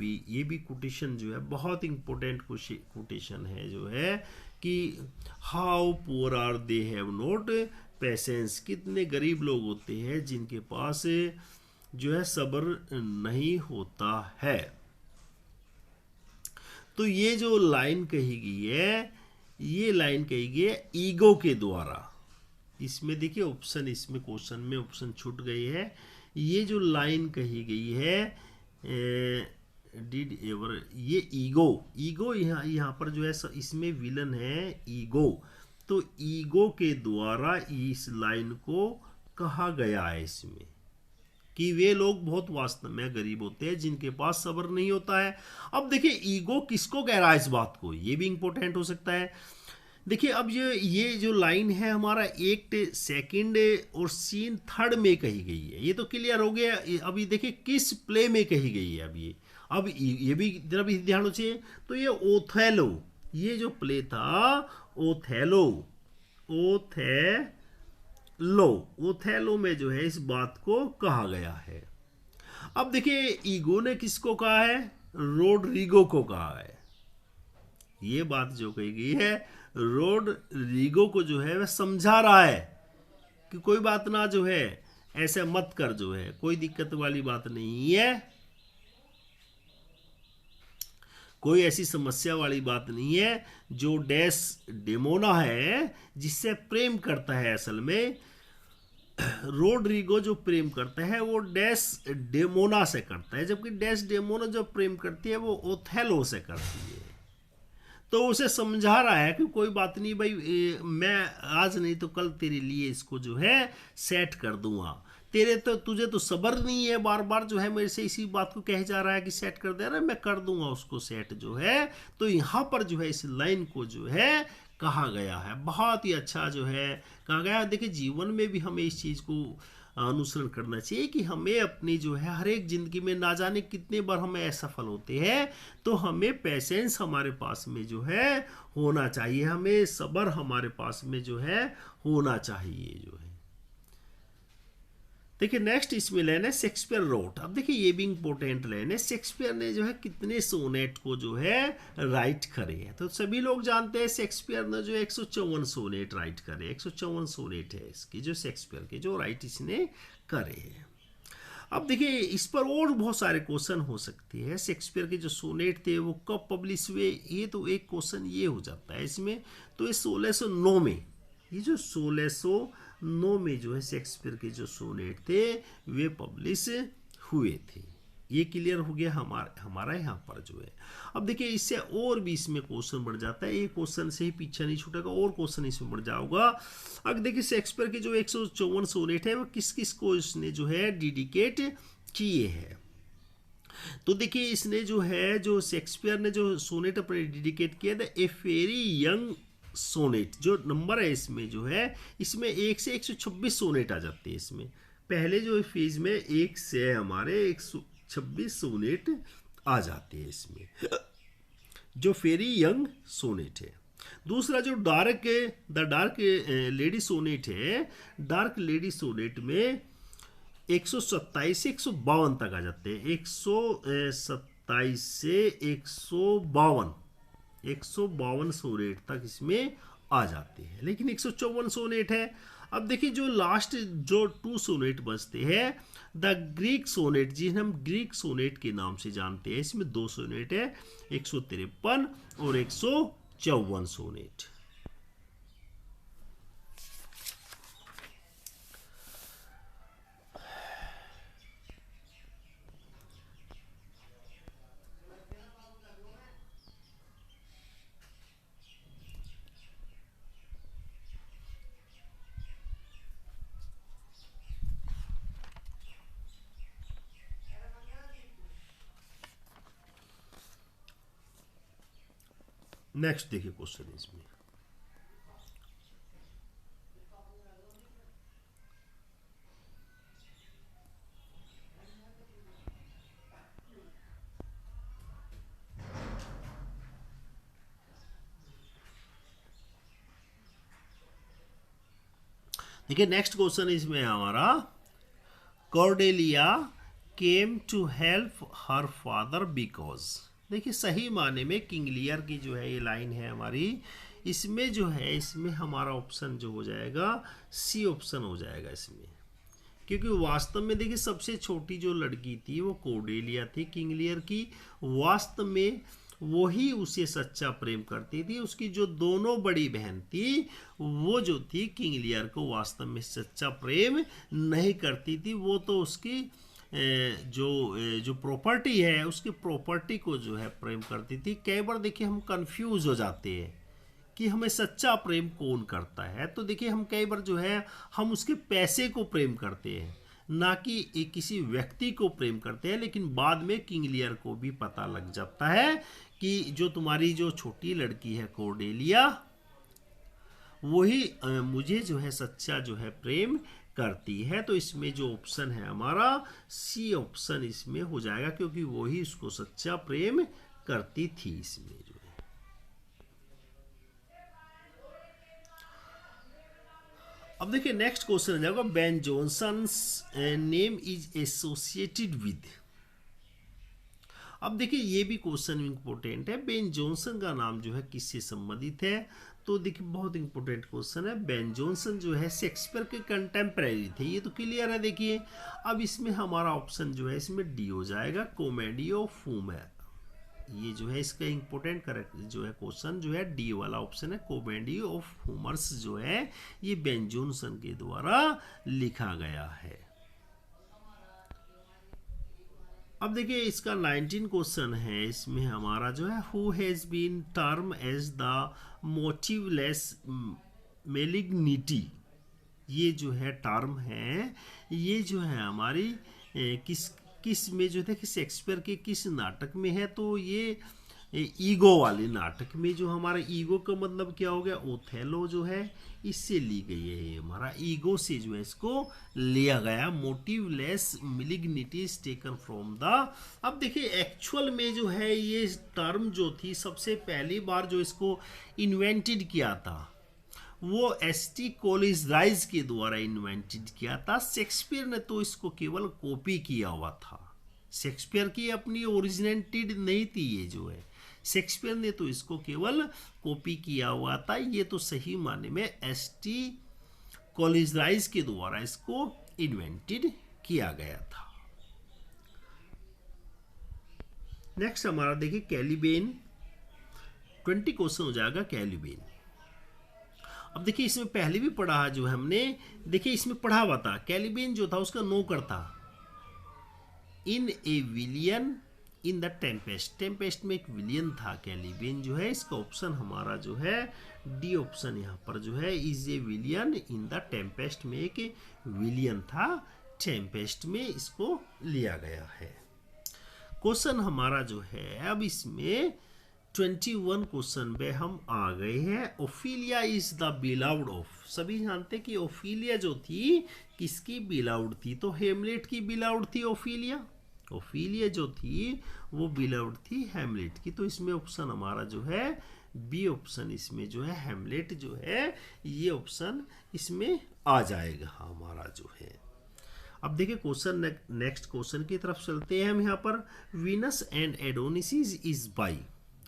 भी कोटेशन जो है बहुत इंपॉर्टेंट कोटेशन है जो है कि how poor are they have not patience. कितने गरीब लोग होते हैं जिनके पास जो है सब्र नहीं होता है। तो ये जो लाइन कही गई है, ये लाइन कही गई है ईगो के द्वारा। इसमें देखिए ऑप्शन, इसमें क्वेश्चन में ऑप्शन छूट गई है। ये जो लाइन कही गई है डिड एवर, ये ईगो यहाँ पर जो है इसमें विलन है ईगो। तो ईगो के द्वारा इस लाइन को कहा गया है इसमें कि वे लोग बहुत वास्तव में गरीब होते हैं जिनके पास सब्र नहीं होता है। अब देखिए ईगो किसको कह रहा है इस बात को, ये भी इंपॉर्टेंट हो सकता है। देखिए अब ये जो लाइन है हमारा एक्ट सेकंड और सीन थर्ड में कही गई है, ये तो क्लियर हो गया। अभी देखिए किस प्ले में कही गई है। अब ये भी जरा भी ध्यान हो चाहिए। तो ये ओथेलो, ये जो प्ले था ओथेलो में जो है इस बात को कहा गया है। अब देखिए ईगो ने किसको कहा है, रोड्रिगो को कहा है। ये बात जो कही गई है रोड्रिगो को जो है वह समझा रहा है कि कोई बात ना जो है ऐसे मत कर, जो है कोई दिक्कत वाली बात नहीं है, कोई ऐसी समस्या वाली बात नहीं है। जो डैश डेमोना है जिससे प्रेम करता है, असल में रोड्रिगो जो प्रेम करता है वो डैश डेमोना से करता है, जबकि डैश डेमोना जो प्रेम करती है वो ओथेलो से करती है। तो उसे समझा रहा है कि कोई बात नहीं भाई, मैं आज नहीं तो कल तेरे लिए इसको जो है सेट कर दूंगा। तुझे तो सब्र नहीं है, बार बार जो है मेरे से इसी बात को कहे जा रहा है कि सेट कर दे रहा है, मैं कर दूंगा उसको सेट जो है। तो यहाँ पर जो है इस लाइन को जो है कहा गया है, बहुत ही अच्छा जो है कहा गया है। देखिए जीवन में भी हमें इस चीज़ को अनुसरण करना चाहिए कि हमें अपनी जो है हर एक जिंदगी में ना जाने कितने बार हमें असफल होते हैं, तो हमें पेशेंस हमारे पास में जो है होना चाहिए, हमें सब्र हमारे पास में जो है होना चाहिए जो है। देखिए नेक्स्ट इसमें लाइन है शेक्सपियर रोट। अब देखिए ये भी इंपॉर्टेंट लाइन है, शेक्सपियर ने जो है कितने सोनेट को जो है राइट करे हैं। तो सभी लोग जानते हैं शेक्सपियर ने जो 154 सोनेट राइट करे, 154 सोनेट है इसकी जो शेक्सपियर के जो राइट इसने करे हैं। अब देखिए इस पर और बहुत सारे क्वेश्चन हो सकते हैं। शेक्सपियर के जो सोनेट थे वो कब पब्लिश हुए, ये तो एक क्वेश्चन ये हो जाता है इसमें। तो ये 1609 में, ये जो 1609 में जो है शेक्सपियर के जो सोनेट थे वे पब्लिश हुए थे। ये क्लियर हो गया हमारा यहाँ पर जो है। अब देखिए इससे और भी इसमें क्वेश्चन बढ़ जाता है, ये क्वेश्चन से ही पीछा नहीं छूटेगा, और क्वेश्चन इसमें बढ़ जाएगा। अब देखिए शेक्सपियर के जो 154 सोनेट है वो किस किस को इसने जो है डेडिकेट किए हैं। तो देखिए इसने जो है जो शेक्सपियर ने जो सोनेट अपने डेडिकेट किया था, ए वेरी यंग सोनेट जो नंबर है इसमें जो है, इसमें 1 से 126 सोनेट आ जाते हैं। इसमें पहले जो फेज में 1 से हमारे 126 सोनेट आ जाते हैं इसमें, जो वेरी यंग सोनेट है। दूसरा जो द डार्क लेडी सोनेट है, डार्क लेडी सोनेट में 127 से 152 तक आ जाते हैं, 127 से 152 सोनेट तक इसमें आ जाते हैं, लेकिन 154 सोनेट है। अब देखिए जो लास्ट जो 2 सोनेट बचते हैं, द ग्रीक सोनेट जिन्हें हम ग्रीक सोनेट के नाम से जानते हैं, इसमें 2 सोनेट है, 153 और 154 सोनेट। नेक्स्ट देखिए क्वेश्चन इसमें, देखिए नेक्स्ट क्वेश्चन इसमें हमारा, Cordelia came to help her father because. देखिए सही माने में किंग लियर की जो है ये लाइन है हमारी, इसमें जो है इसमें हमारा ऑप्शन जो हो जाएगा सी ऑप्शन हो जाएगा इसमें, क्योंकि वास्तव में देखिए सबसे छोटी जो लड़की थी वो कॉर्डेलिया थी किंग लियर की, वास्तव में वही उसे सच्चा प्रेम करती थी। उसकी जो दोनों बड़ी बहन थी वो जो थी किंग लियर को वास्तव में सच्चा प्रेम नहीं करती थी, वो तो उसकी जो प्रॉपर्टी है उसकी प्रॉपर्टी को जो है प्रेम करती थी। कई बार देखिए हम कंफ्यूज हो जाते हैं कि हमें सच्चा प्रेम कौन करता है, तो देखिए हम कई बार जो है हम उसके पैसे को प्रेम करते हैं, ना कि किसी व्यक्ति को प्रेम करते हैं। लेकिन बाद में किंग लियर को भी पता लग जाता है कि जो तुम्हारी जो छोटी लड़की है कॉर्डेलिया, वही मुझे जो है सच्चा जो है प्रेम करती है। तो इसमें जो ऑप्शन है हमारा सी ऑप्शन इसमें हो जाएगा, क्योंकि वही उसको सच्चा प्रेम करती थी इसमें जो है। अब देखिए नेक्स्ट क्वेश्चन आ जाएगा, Ben Jonson name is associated with. अब देखिए ये भी क्वेश्चन इंपॉर्टेंट है, बेन जॉनसन का नाम जो है किससे संबंधित है। तो देखिए बहुत इंपॉर्टेंट क्वेश्चन है। बेन जॉनसन जो है शेक्सपियर के कंटेम्प्रेरी थे, ये तो क्लियर है। देखिए अब इसमें हमारा ऑप्शन जो है इसमें डी हो जाएगा, कॉमेडी ऑफ वुमेन। ये जो है इसका इंपॉर्टेंट करेक्ट जो है क्वेश्चन जो है डी वाला ऑप्शन है, कॉमेडी ऑफ ह्यूमर्स जो है ये बेन जॉनसन के द्वारा लिखा गया है। अब देखिए इसका 19 क्वेश्चन है, इसमें हमारा जो है who has been term as the motiveless malignity. ये जो है टर्म है, ये जो है हमारी किस में जो थे कि शेक्सपियर के किस नाटक में है। तो ये ईगो वाले नाटक में, जो हमारा ईगो का मतलब क्या हो गया, ओथेलो जो है इससे ली गई है। ये हमारा ईगो से जो है इसको लिया गया, मोटिवलेस मेलिग्निटी इज टेकन फ्रॉम द। अब देखिए एक्चुअल में जो है ये टर्म जो थी सबसे पहली बार जो इसको इन्वेंटेड किया था वो एस.टी. कोलिराइज के द्वारा इन्वेंटेड किया था। शेक्सपियर ने तो इसको केवल कॉपी किया हुआ था, शेक्सपियर की अपनी ओरिजिनेटेड नहीं थी। ये जो है शेक्सपियर ने तो इसको केवल कॉपी किया हुआ था। ये तो सही माने में एस.टी. कोलिराइज के द्वारा इसको इन्वेंटेड किया गया था। नेक्स्ट हमारा देखिए कैलिबेन, 20 क्वेश्चन हो जाएगा कैलिबेन। अब देखिए इसमें पहले भी पढ़ा जो है हमने, देखिए इसमें पढ़ा हुआ था कैलिबेन जो था उसका नौकर था। इन ए villain in the Tempest, Tempest में एक विलियन था कैलिबेन जो है। इसका ऑप्शन हमारा जो है डी ऑप्शन यहाँ पर जो है, is a villain in the Tempest में एक विलियन था, टेम्पेस्ट में इसको लिया गया है। क्वेश्चन हमारा जो है अब इसमें 21 क्वेश्चन पे हम आ गए हैं। Ophelia is the beloved of, सभी जानते हैं कि ओफिलिया जो थी किसकी बिलाउड थी, तो हेमलेट की बिलाउड थी ओफिलिया। ओफिलिया जो थी वो बिलाउड थी हेमलेट की। तो इसमें ऑप्शन हमारा जो है बी ऑप्शन, इसमें जो है हेमलेट जो है ये ऑप्शन इसमें आ जाएगा हमारा जो है। अब देखिए क्वेश्चन नेक्स्ट क्वेश्चन की तरफ चलते हैं हम। यहाँ पर Venus and Adonis is by.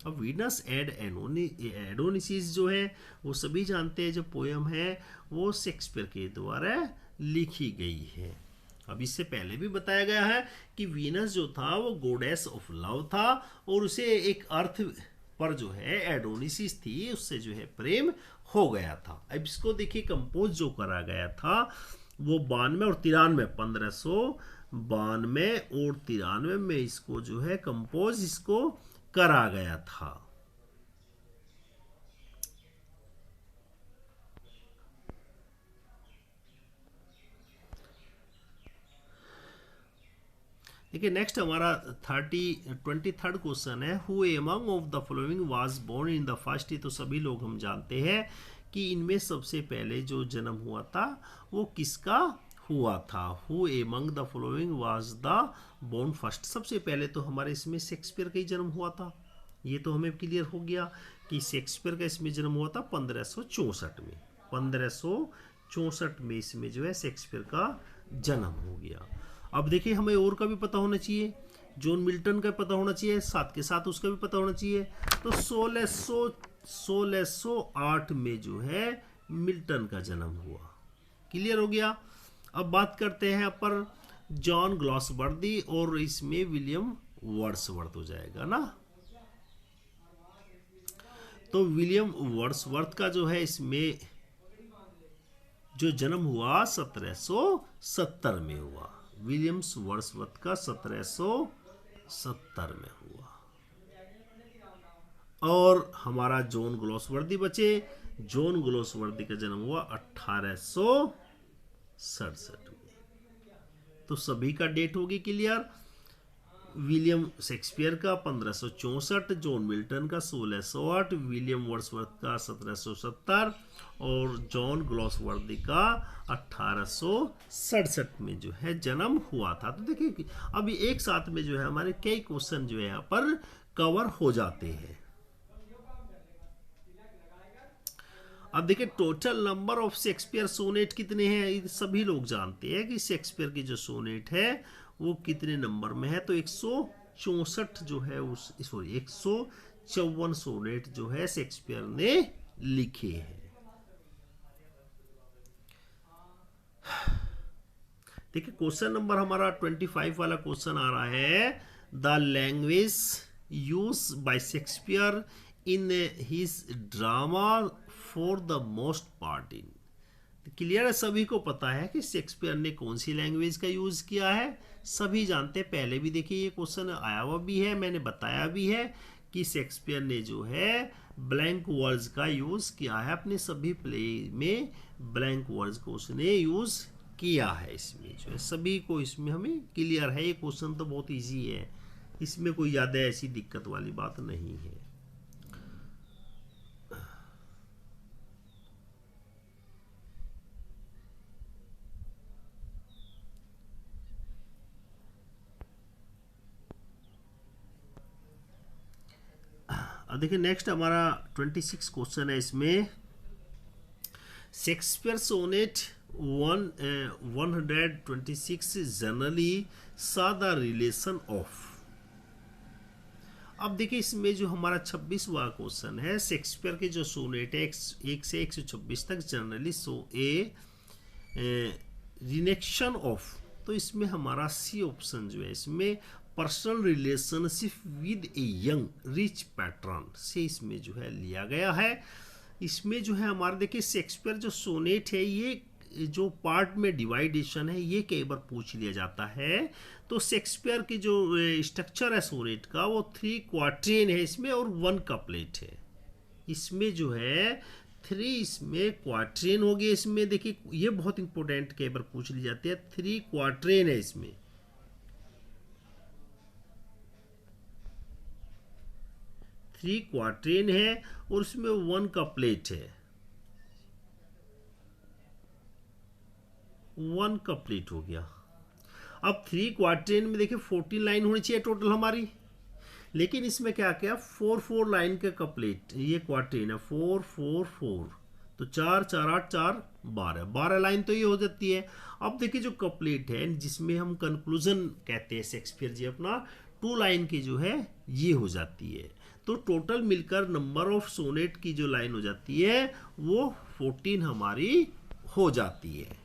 अब वीनस एंड एडोनिसिस जो है वो सभी जानते हैं, जो पोयम है वो शेक्सपियर के द्वारा लिखी गई है। अब इससे पहले भी बताया गया है कि वीनस जो था वो गॉडेस ऑफ लव था, और उसे एक अर्थ पर जो है एडोनिसिस थी उससे जो है प्रेम हो गया था। अब इसको देखिए कंपोज जो करा गया था वो 92 और 93, 1592 और 93 में इसको जो है कंपोज इसको करा गया था। देखिए नेक्स्ट हमारा 23rd क्वेश्चन है, who among of the following was born in the first. तो सभी लोग हम जानते हैं कि इनमें सबसे पहले जो जन्म हुआ था वो किसका हुआ था, who among the following was the born first. सबसे पहले तो हमारे इसमें शेक्सपियर का ही जन्म हुआ था। ये तो हमें क्लियर हो गया कि शेक्सपियर का इसमें जन्म हुआ था 1564 में। 1564 में इसमें जो है शेक्सपियर का जन्म हो गया। अब देखिए हमें और का भी पता होना चाहिए, जॉन मिल्टन का पता होना चाहिए, साथ के साथ उसका भी पता होना चाहिए। तो 1608 में जो है मिल्टन का जन्म हुआ। क्लियर हो गया। अब बात करते हैं पर जॉन ग्लॉसवर्दी, और इसमें विलियम वर्ड्सवर्थ हो जाएगा ना। तो विलियम वर्ड्सवर्थ का जो है इसमें जो जन्म हुआ 1770 में हुआ। विलियम्स वर्ड्सवर्थ का 1770 में हुआ। और हमारा जॉन ग्लॉसवर्दी बचे, जॉन ग्लॉसवर्दी का जन्म हुआ 1867 में। तो सभी का डेट होगी क्लियर। विलियम शेक्सपियर का 1564, जॉन मिल्टन का 1608, विलियम वर्ड्सवर्थ का 1770 और जॉन ग्लॉसवर्दी का 1867 में जो है जन्म हुआ था। तो देखिए अभी एक साथ में जो है हमारे कई क्वेश्चन जो है यहाँ पर कवर हो जाते हैं। अब देखिए total number of Shakespeare sonnet कितने हैं, ये सभी लोग जानते हैं कि शेक्सपियर की जो सोनेट है वो कितने नंबर में है। तो 164 जो है उस सॉरी 154 सोनेट जो है शेक्सपियर ने लिखे हैं। देखिए क्वेश्चन नंबर हमारा 25 वाला क्वेश्चन आ रहा है, the language use by Shakespeare in his drama for the most part in. Clear है, सभी को पता है कि शेक्सपियर ने कौन सी लैंग्वेज का यूज किया है, सभी जानते हैं। पहले भी देखिए ये क्वेश्चन आया हुआ भी है, मैंने बताया भी है कि शेक्सपियर ने जो है ब्लैंक वर्ड्स का यूज किया है अपने सभी प्ले में, ब्लैंक वर्ड्स को उसने यूज किया है। इसमें जो है सभी को इसमें हमें क्लियर है, ये क्वेश्चन तो बहुत इजी है, इसमें कोई ज़्यादा ऐसी दिक्कत वाली बात नहीं है। अब देखिए नेक्स्ट हमारा 26 क्वेश्चन है, इसमें शेक्सपियर सोनेट 126 जनरली सा द रिलेशन ऑफ। अब देखिए इसमें जो हमारा 26वां क्वेश्चन है, शेक्सपियर के जो सोनेट है 1 से 126 तक जनरली सो ए रिनेक्शन ऑफ। तो इसमें हमारा सी ऑप्शन जो है इसमें personal relationship with a young rich patron से इसमें जो है लिया गया है। इसमें जो है हमारे देखिए शेक्सपियर जो सोनेट है ये जो पार्ट में डिवाइडेशन है ये कई बार पूछ लिया जाता है। तो शेक्सपियर की जो स्ट्रक्चर है सोनेट का वो 3 क्वार्टेन है इसमें और 1 कपलेट है। इसमें जो है 3 इसमें क्वार्टेन हो गया। इसमें देखिए ये बहुत इंपॉर्टेंट कई बार पूछ ली जाती है, 3 क्वार्टेन है इसमें, 3 क्वार्टेन है और उसमें 1 कपलेट है, 1 कपलेट हो गया। अब 3 क्वार्टेन में देखिए 14 लाइन होनी चाहिए टोटल हमारी, लेकिन इसमें क्या क्या 4 लाइन के कपलेट, ये क्वार्टेन है 4 तो 4 4 8 4 12 लाइन तो ये हो जाती है। अब देखिए जो कपलेट है जिसमें हम कंक्लूजन कहते हैं शेक्सपियर जी अपना 2 लाइन की जो है ये हो जाती है। तो टोटल मिलकर नंबर ऑफ सोनेट की जो लाइन हो जाती है वो 14 हमारी हो जाती है।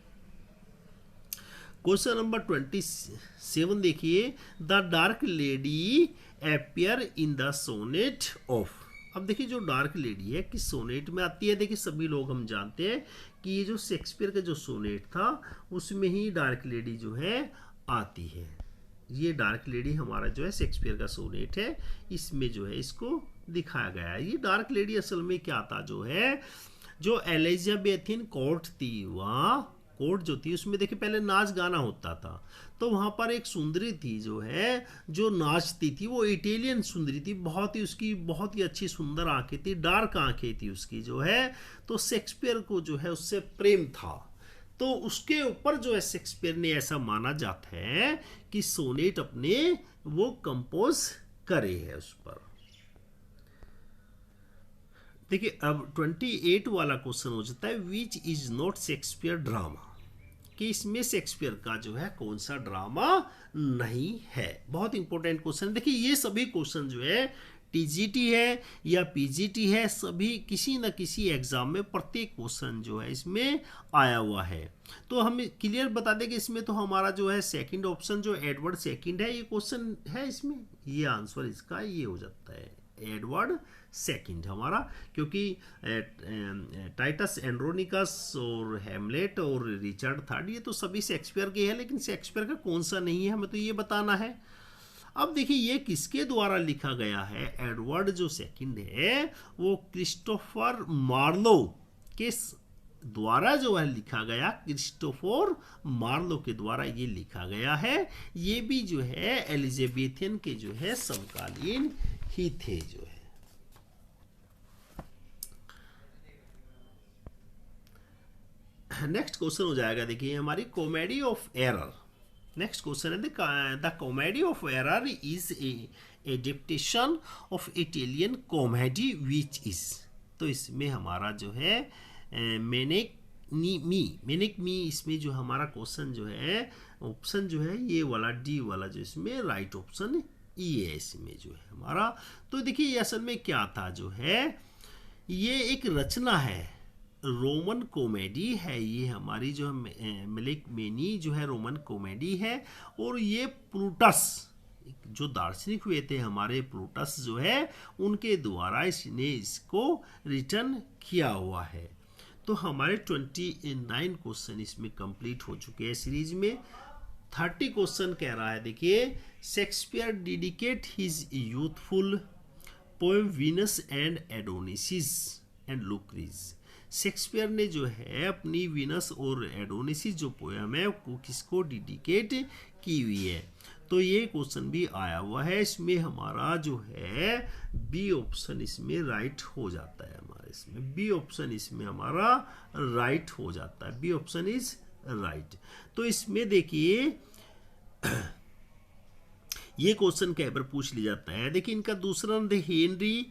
क्वेश्चन नंबर 27 देखिए, the dark lady appear in the sonnet of. अब देखिए जो डार्क लेडी है किस सोनेट में आती है, देखिए सभी लोग हम जानते हैं कि ये जो शेक्सपियर का जो सोनेट था उसमें ही डार्क लेडी जो है आती है। ये डार्क लेडी हमारा जो है शेक्सपियर का सोनेट है, इसमें जो है इसको दिखाया गया है। ये डार्क लेडी असल में क्या था, जो है जो एलिजाबेथियन कोर्ट थी, वहाँ कोर्ट जो थी उसमें देखिए पहले नाच गाना होता था। तो वहाँ पर एक सुंदरी थी जो है जो नाचती थी, वो इटालियन सुंदरी थी, बहुत ही उसकी बहुत ही अच्छी सुंदर आंखें थी, डार्क आंखें थी उसकी जो है। तो शेक्सपियर को जो है उससे प्रेम था, तो उसके ऊपर जो है शेक्सपियर ने ऐसा माना जाता है कि सोनेट अपने वो कंपोज करे है उस पर। देखिए अब 28 वाला क्वेश्चन हो जाता है, which is not Shakespeare drama, कि इसमें शेक्सपियर का जो है कौन सा ड्रामा नहीं है। बहुत इंपॉर्टेंट क्वेश्चन। देखिए ये सभी क्वेश्चन जो है टीजीटी है या पीजीटी है, सभी किसी न किसी एग्जाम में प्रत्येक क्वेश्चन जो है इसमें आया हुआ है। तो हम क्लियर बता दें कि इसमें तो हमारा जो है सेकंड ऑप्शन जो एडवर्ड सेकंड है, ये क्वेश्चन है इसमें, ये आंसर इसका ये हो जाता है एडवर्ड सेकंड हमारा, क्योंकि टाइटस एंड्रोनिकस और हेमलेट और रिचर्ड थर्ड ये तो सभी शेक्सपियर के हैं, लेकिन शेक्सपियर का कौन सा नहीं है हमें तो ये बताना है। अब देखिए ये किसके द्वारा लिखा गया है, एडवर्ड जो सेकंड है वो क्रिस्टोफर मार्लो के द्वारा जो है लिखा गया, क्रिस्टोफर मार्लो के द्वारा ये लिखा गया है। ये भी जो है एलिजाबेथियन के जो है समकालीन ही थे जो है। नेक्स्ट क्वेश्चन हो जाएगा देखिए हमारी comedy of error. Next question है the comedy of error is a adaptation of Italian comedy which is. तो इसमें हमारा जो है मेनिक मी इसमें जो हमारा क्वेश्चन जो है ऑप्शन जो है ये वाला डी वाला जो इसमें राइट ऑप्शन ये है इसमें जो है हमारा। तो देखिए ये असल में क्या था जो है ये एक रचना है, रोमन कॉमेडी है ये हमारी जो मेलिकमेनी जो है रोमन कॉमेडी है। और ये प्लूटस जो दार्शनिक हुए थे हमारे प्लूटस जो है उनके द्वारा इसने इसको रिटर्न किया हुआ है। तो हमारे 29 क्वेश्चन इसमें कंप्लीट हो चुके हैं सीरीज में। 30 क्वेश्चन कह रहा है देखिए, Shakespeare dedicate his youthful poem Venus and Adonis and Lucrece. Shakespeare ने जो है अपनी वीनस और एडोनिसिस जो पोएम है वो किसको डिडिकेट की हुई है। तो ये क्वेश्चन भी आया हुआ है, इसमें हमारा जो है बी ऑप्शन इसमें राइट हो जाता है हमारा, इसमें बी ऑप्शन इसमें हमारा राइट हो जाता है, बी ऑप्शन इज राइट। तो इसमें देखिए ये क्वेश्चन कई बार पूछ लिया जाता है। देखिए इनका दूसरा नाम हेनरी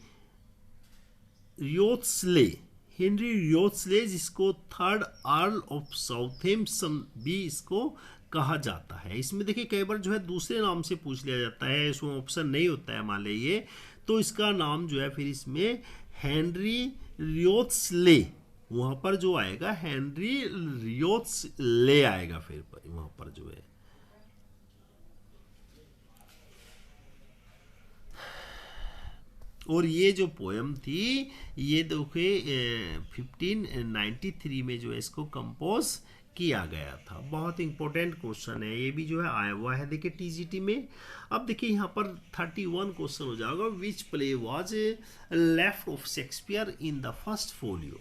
रियोत्सले जिसको थर्ड अर्ल ऑफ साउथहैम्पटन भी इसको कहा जाता है। इसमें देखिए कई बार जो है दूसरे नाम से पूछ लिया जाता है, इसमें ऑप्शन नहीं होता है मान लीजिए, तो इसका नाम जो है फिर इसमें हेनरी रियोत्सले, वहां पर जो आएगा हेनरी रियोत्सले आएगा फिर वहां पर जो है। और ये जो पोएम थी ये देखिए 1593 में जो है इसको कंपोज किया गया था। बहुत इंपॉर्टेंट क्वेश्चन है ये भी जो है आया हुआ है देखिए टीजीटी में। अब देखिए यहाँ पर 31 क्वेश्चन हो जाएगा, which play was left of Shakespeare in the first folio.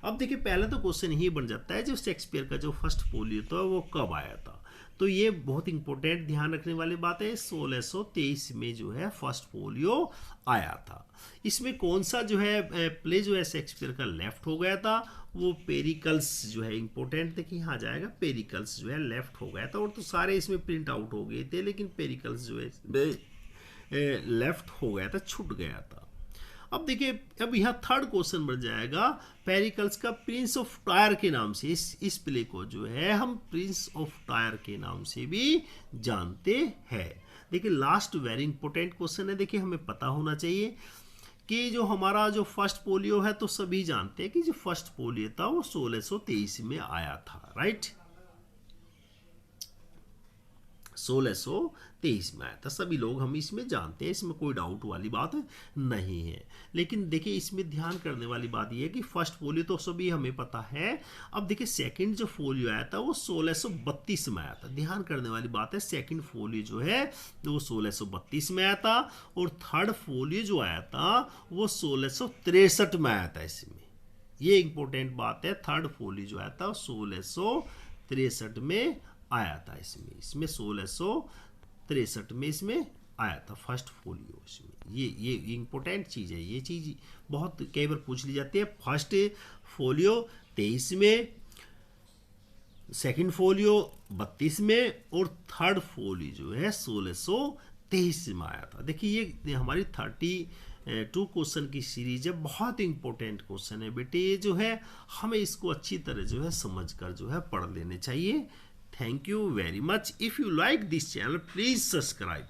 अब देखिए पहले तो क्वेश्चन ही बन जाता है जो शेक्सपियर का जो फर्स्ट फोलियो था वो कब आया था। तो ये बहुत इंपॉर्टेंट ध्यान रखने वाली बात है, 1623 में जो है फर्स्ट फोलियो आया था। इसमें कौन सा जो है प्ले जो है शेक्सपियर का लेफ्ट हो गया था, वो पेरिकल्स जो है इंपॉर्टेंट देखिए यहाँ जाएगा, पेरिकल्स जो है लेफ्ट हो गया था। और तो सारे इसमें प्रिंट आउट हो गए थे लेकिन पेरिकल्स जो है लेफ्ट हो गया था, छूट गया था। अब देखिए अब यहाँ थर्ड क्वेश्चन बन जाएगा, पेरिकल्स का प्रिंस ऑफ टायर के नाम से इस प्ले को जो है हम प्रिंस ऑफ टायर के नाम से भी जानते हैं। देखिए लास्ट वेरी इंपॉर्टेंट क्वेश्चन है, देखिए हमें पता होना चाहिए कि जो हमारा जो फर्स्ट पोलियो है तो सभी जानते हैं कि जो फर्स्ट पोलियो था वो 1623 में आया था, राइट, 1623 में आया था, सभी लोग हम इसमें जानते हैं, इसमें कोई डाउट वाली बात नहीं है। लेकिन देखिए इसमें ध्यान करने वाली बात यह है कि फर्स्ट फोलियो तो सभी हमें पता है। अब देखिए सेकंड जो फोलियो आया था वो 1632 में आया था, ध्यान करने वाली बात है, सेकंड फोलियो जो है वो 1632 में आया था और थर्ड फोलियो जो आया था वो 1663 में आया था। इसमें ये इंपॉर्टेंट बात है, थर्ड फोलियो जो आया था 1663 में आया था, इसमें 1663 में इसमें आया था फर्स्ट फोलियो। इसमें ये इंपॉर्टेंट चीज़ है, ये चीज़ बहुत कई बार पूछ ली जाती है। फर्स्ट फोलियो 23 में, सेकंड फोलियो 32 में और थर्ड फोलियो जो है 1623 में आया था। देखिए ये हमारी 32 क्वेश्चन की सीरीज है, बहुत इंपॉर्टेंट क्वेश्चन है बेटे, ये जो है हमें इसको अच्छी तरह जो है समझकर जो है पढ़ लेने चाहिए। Thank you very much. If you like this channel, please subscribe.